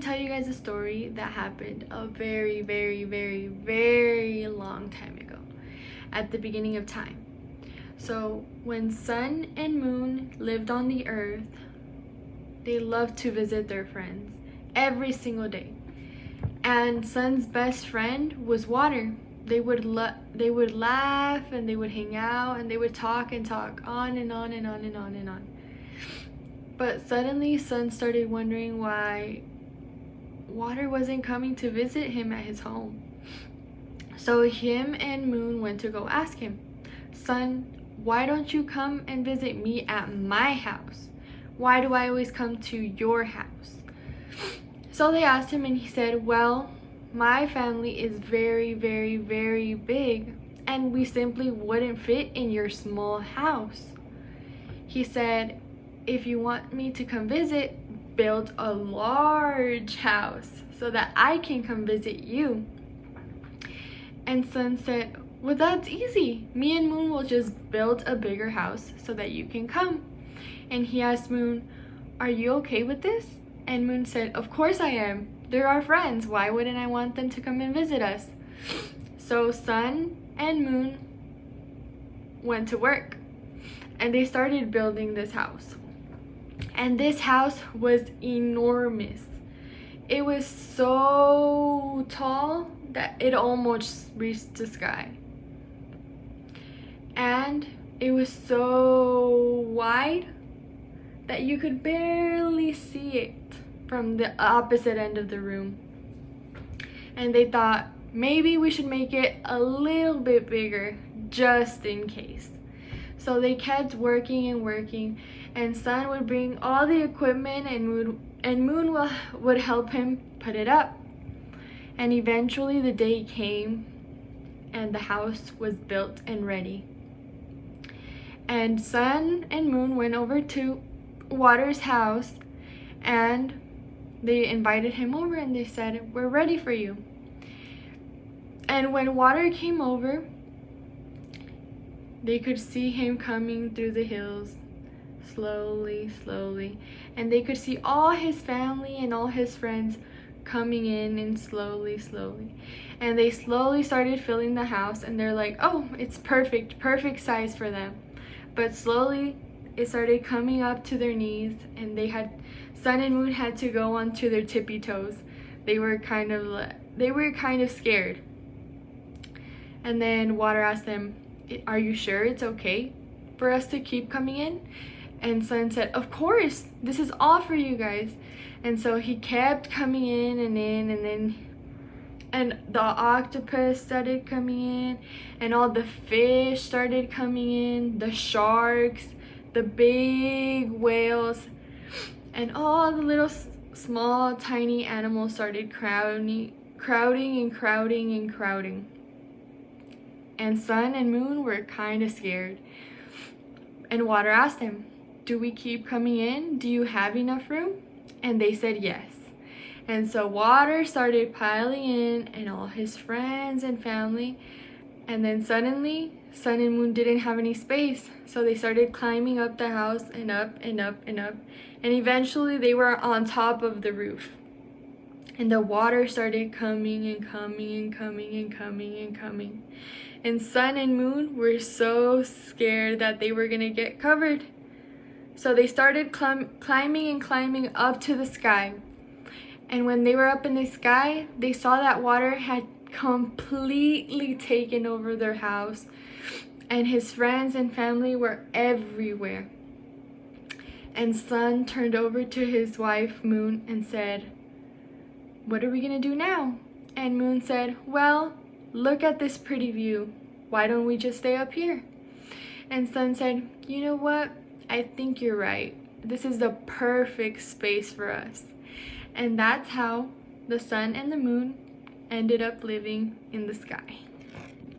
Tell you guys a story that happened a very, very, very, very long time ago, at the beginning of time. So when sun and moon lived on the earth, they loved to visit their friends every single day. And sun's best friend was water. They would laugh and they would hang out and they would talk and talk on and on and on and on and on. But suddenly sun started wondering why water wasn't coming to visit him at his home. So him and moon went to go ask him, "Sun, why don't you come and visit me at my house? Why do I always come to your house?" So they asked him and he said, "Well, my family is very, very, very big and we simply wouldn't fit in your small house." He said, "If you want me to come visit, build a large house so that I can come visit you." And sun said, "Well, that's easy. Me and moon will just build a bigger house so that you can come." And he asked moon, "Are you okay with this?" And moon said, "Of course I am. They're our friends. Why wouldn't I want them to come and visit us?" So sun and moon went to work and they started building this house. And this house was enormous. It was so tall that it almost reached the sky. And it was so wide that you could barely see it from the opposite end of the room. And they thought, maybe we should make it a little bit bigger just in case. So they kept working and working, and sun would bring all the equipment and moon would help him put it up. And eventually the day came and the house was built and ready. And sun and moon went over to water's house and they invited him over and they said, "We're ready for you." And when water came over, they could see him coming through the hills slowly, slowly. And they could see all his family and all his friends coming in and slowly, slowly. And they slowly started filling the house and they're like, "Oh, it's perfect size for them." But slowly it started coming up to their knees and sun and moon had to go onto their tippy toes. They were kind of scared. And then water asked them, "Are you sure it's okay for us to keep coming in?" And sun said, "Of course, this is all for you guys." And so he kept coming in and the octopus started coming in and all the fish started coming in, the sharks, the big whales, and all the little small tiny animals started crowding. And sun and moon were kind of scared. And water asked them, "Do we keep coming in? Do you have enough room?" And they said yes. And so water started piling in and all his friends and family. And then suddenly sun and moon didn't have any space. So they started climbing up the house and up and up and up. And eventually they were on top of the roof. And the water started coming and coming and coming and coming and coming. And sun and moon were so scared that they were gonna get covered. So they started climbing and climbing up to the sky. And when they were up in the sky, they saw that water had completely taken over their house. And his friends and family were everywhere. And sun turned over to his wife, moon, and said, "What are we gonna do now?" And moon said, "Well, look at this pretty view. Why don't we just stay up here?" And sun said, "You know what? I think you're right. This is the perfect space for us." And that's how the sun and the moon ended up living in the sky.